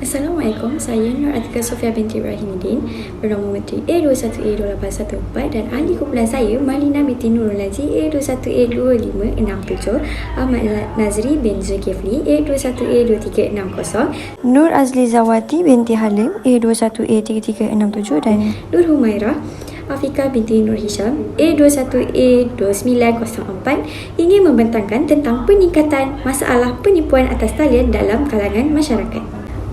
Assalamualaikum, saya Nur Atika Sofia binti Rahimudin, bernombor Menteri A21A28114 dan ahli kumpulan saya Malina binti Nurul Lazi A21A2567, Ahmad Nazri bin Zulkifli A21A2360, Nur Azli Zawati binti Halim A21A3367 dan Nur Humairah Afika binti Nur Hisham A21A2904 ingin membentangkan tentang peningkatan masalah penipuan atas talian dalam kalangan masyarakat.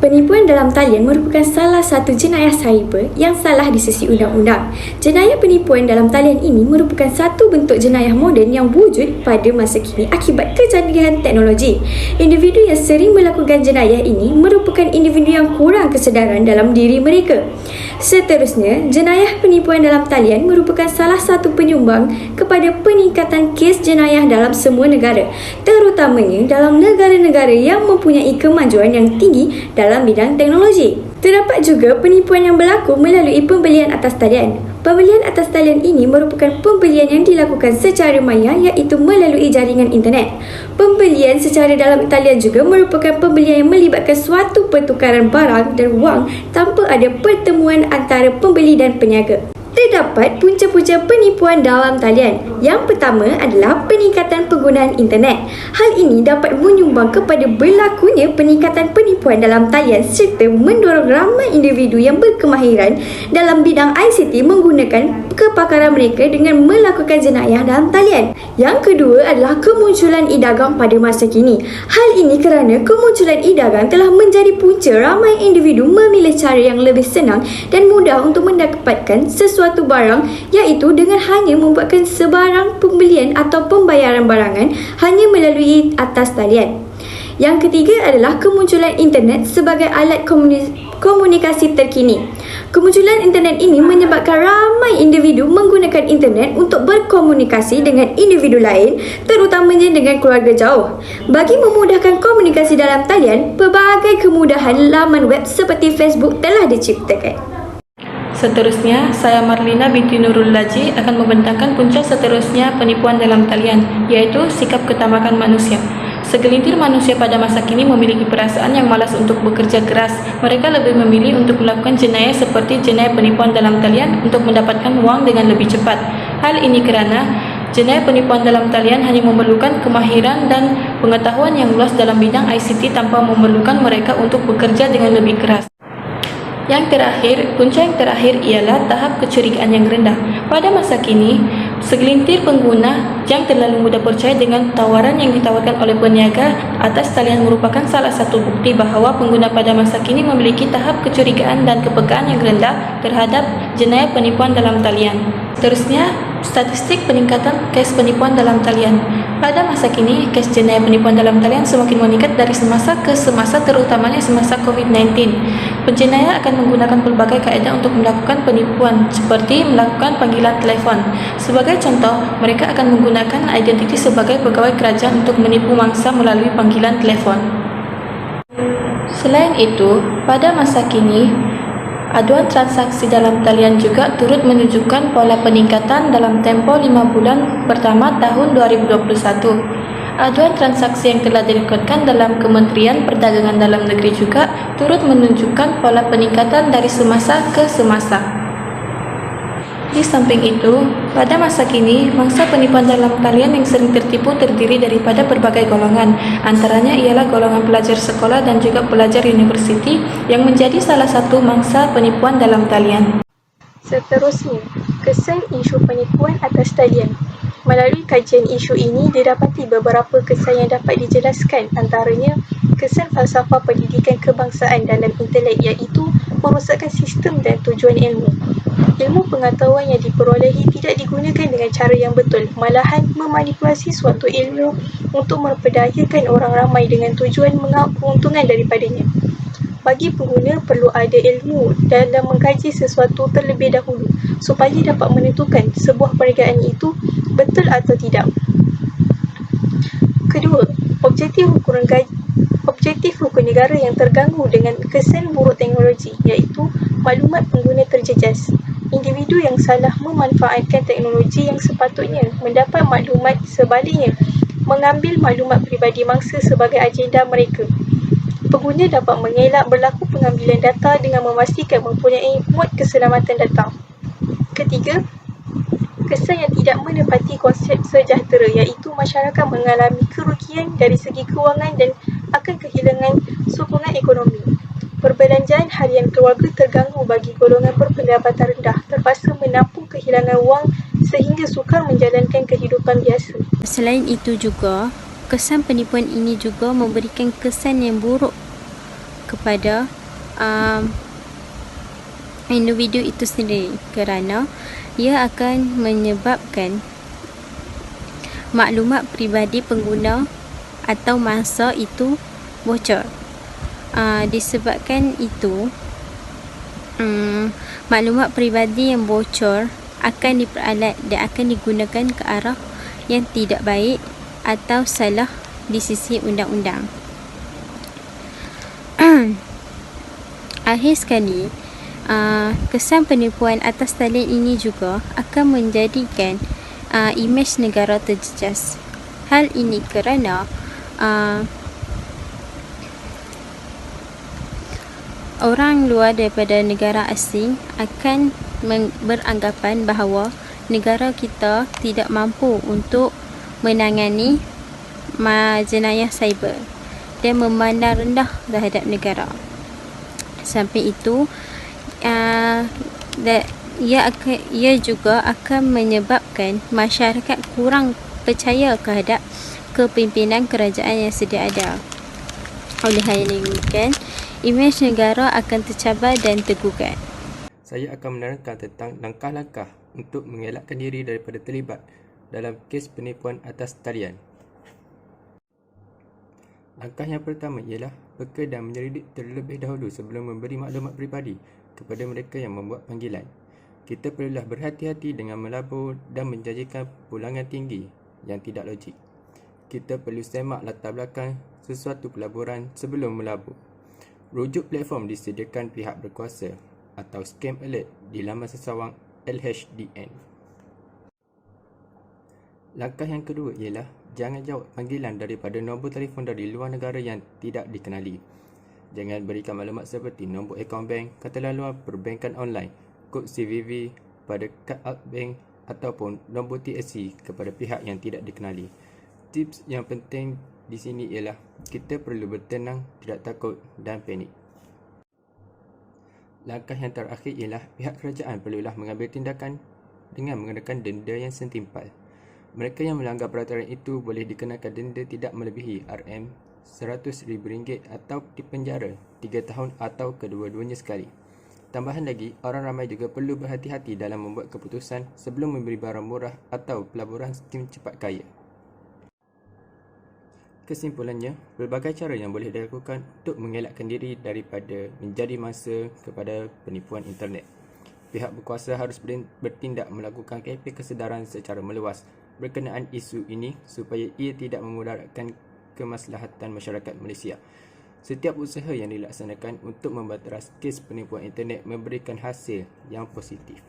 Penipuan dalam talian merupakan salah satu jenayah cyber yang salah di sisi undang-undang. Jenayah penipuan dalam talian ini merupakan satu bentuk jenayah moden yang wujud pada masa kini akibat kecanggihan teknologi. Individu yang sering melakukan jenayah ini merupakan individu yang kurang kesedaran dalam diri mereka. Seterusnya, jenayah penipuan dalam talian merupakan salah satu penyumbang kepada peningkatan kes jenayah dalam semua negara, terutamanya dalam negara-negara yang mempunyai kemajuan yang tinggi dalam bidang teknologi. Terdapat juga penipuan yang berlaku melalui pembelian atas talian. Pembelian atas talian ini merupakan pembelian yang dilakukan secara maya, iaitu melalui jaringan internet. Pembelian secara dalam talian juga merupakan pembelian yang melibatkan suatu pertukaran barang dan wang tanpa ada pertemuan antara pembeli dan peniaga. Terdapat punca-punca penipuan dalam talian. Yang pertama adalah peningkatan penggunaan internet. Hal ini dapat menyumbang kepada berlakunya peningkatan penipuan dalam talian serta mendorong ramai individu yang berkemahiran dalam bidang ICT menggunakan kepakaran mereka dengan melakukan jenayah dalam talian. Yang kedua adalah kemunculan e-dagang pada masa kini. Hal ini kerana kemunculan e-dagang telah menjadi punca ramai individu memilih cara yang lebih senang dan mudah untuk mendapatkan sesuatu barang, iaitu dengan hanya membuatkan sebarang pembelian atau pembayaran barangan hanya melalui atas talian. Yang ketiga adalah kemunculan internet sebagai alat komunikasi terkini. Kemunculan internet ini menyebabkan ramai individu menggunakan internet untuk berkomunikasi dengan individu lain, terutamanya dengan keluarga jauh. Bagi memudahkan komunikasi dalam talian, pelbagai kemudahan laman web seperti Facebook telah diciptakan. Seterusnya, saya Marlina binti Nurul Lazi akan membentangkan punca seterusnya penipuan dalam talian, iaitu sikap ketamakan manusia. Segelintir manusia pada masa kini memiliki perasaan yang malas untuk bekerja keras. Mereka lebih memilih untuk melakukan jenayah seperti jenayah penipuan dalam talian untuk mendapatkan wang dengan lebih cepat. Hal ini kerana jenayah penipuan dalam talian hanya memerlukan kemahiran dan pengetahuan yang luas dalam bidang ICT tanpa memerlukan mereka untuk bekerja dengan lebih keras. Punca yang terakhir ialah tahap kecurigaan yang rendah. Pada masa kini, segelintir pengguna yang terlalu mudah percaya dengan tawaran yang ditawarkan oleh peniaga atas talian merupakan salah satu bukti bahawa pengguna pada masa kini memiliki tahap kecurigaan dan kepekaan yang rendah terhadap jenayah penipuan dalam talian. Seterusnya, statistik peningkatan kes penipuan dalam talian. Pada masa kini, kes jenayah penipuan dalam talian semakin meningkat dari semasa ke semasa, terutamanya semasa COVID-19. Penjenayah akan menggunakan pelbagai kaedah untuk melakukan penipuan, seperti melakukan panggilan telefon. Sebagai contoh, mereka akan menggunakan identiti sebagai pegawai kerajaan untuk menipu mangsa melalui panggilan telefon. Selain itu, pada masa kini, aduan transaksi dalam talian juga turut menunjukkan pola peningkatan dalam tempoh 5 bulan pertama tahun 2021. Aduan transaksi yang telah direkodkan dalam Kementerian Perdagangan Dalam Negeri juga turut menunjukkan pola peningkatan dari semasa ke semasa. Di samping itu, pada masa kini, mangsa penipuan dalam talian yang sering tertipu terdiri daripada berbagai golongan. Antaranya ialah golongan pelajar sekolah dan juga pelajar universiti yang menjadi salah satu mangsa penipuan dalam talian. Seterusnya, kesan isu penipuan atas talian. Melalui kajian isu ini, didapati beberapa kesan yang dapat dijelaskan, antaranya kesan falsafah pendidikan kebangsaan dalam intelek, iaitu merosakkan sistem dan tujuan ilmu. Ilmu pengetahuan yang diperolehi tidak digunakan dengan cara yang betul, malahan memanipulasi suatu ilmu untuk memperdayakan orang ramai dengan tujuan mengauk keuntungan daripadanya. Bagi pengguna, perlu ada ilmu dalam mengkaji sesuatu terlebih dahulu supaya dapat menentukan sebuah perniagaan itu betul atau tidak. Kedua, objektif hukum negara yang terganggu dengan kesan buruk teknologi, iaitu maklumat pengguna terjejas. Individu yang salah memanfaatkan teknologi yang sepatutnya mendapat maklumat, sebaliknya mengambil maklumat peribadi mangsa sebagai agenda mereka. Pengguna dapat mengelak berlaku pengambilan data dengan memastikan mempunyai mod keselamatan data. Ketiga, kesan yang tidak menepati konsep sejahtera iaitu masyarakat mengalami kerugian dari segi kewangan dan akan kehilangan sokongan ekonomi. Perbelanjaan harian keluarga terganggu bagi golongan berpendapatan rendah, terpaksa menampung kehilangan wang sehingga sukar menjalankan kehidupan biasa. Selain itu juga, kesan penipuan ini juga memberikan kesan yang buruk kepada individu itu sendiri kerana ia akan menyebabkan maklumat peribadi pengguna atau mangsa itu bocor. Disebabkan itu, maklumat peribadi yang bocor akan diperalat dan akan digunakan ke arah yang tidak baik atau salah di sisi undang-undang. Akhir sekali, kesan penipuan atas talian ini juga akan menjadikan imej negara terjejas. Hal ini kerana orang luar daripada negara asing akan beranggapan bahawa negara kita tidak mampu untuk menangani jenayah cyber dan memandang rendah terhadap negara. Sampai itu, ia juga akan menyebabkan masyarakat kurang percaya terhadap kepimpinan kerajaan yang sedia ada. Oleh hal yang demikian, imej negara akan tercabar dan tergugat. Saya akan menerangkan tentang langkah-langkah untuk mengelakkan diri daripada terlibat dalam kes penipuan atas talian. Langkah yang pertama ialah peka dan menyelidik terlebih dahulu sebelum memberi maklumat peribadi kepada mereka yang membuat panggilan. Kita perlulah berhati-hati dengan melabur dan menjanjikan pulangan tinggi yang tidak logik. Kita perlu semak latar belakang sesuatu pelaburan sebelum melabur. Rujuk platform disediakan pihak berkuasa atau scam alert di laman sesawang LHDN. Langkah yang kedua ialah jangan jawab panggilan daripada nombor telefon dari luar negara yang tidak dikenali. Jangan berikan maklumat seperti nombor akaun bank, kata laluan perbankan online, kod CVV pada kad bank ataupun nombor TSC kepada pihak yang tidak dikenali. Tips yang penting di sini ialah kita perlu bertenang, tidak takut dan panik. Langkah yang terakhir ialah pihak kerajaan perlulah mengambil tindakan dengan mengenakan denda yang setimpal. Mereka yang melanggar peraturan itu boleh dikenakan denda tidak melebihi RM100,000 atau dipenjara 3 tahun atau kedua-duanya sekali. Tambahan lagi, orang ramai juga perlu berhati-hati dalam membuat keputusan sebelum membeli barang murah atau pelaburan skim cepat kaya. Kesimpulannya, berbagai cara yang boleh dilakukan untuk mengelakkan diri daripada menjadi mangsa kepada penipuan internet. Pihak berkuasa harus bertindak melakukan kempen kesedaran secara meluas berkenaan isu ini supaya ia tidak memudaratkan kemaslahatan masyarakat Malaysia. Setiap usaha yang dilaksanakan untuk membanteras kes penipuan internet memberikan hasil yang positif.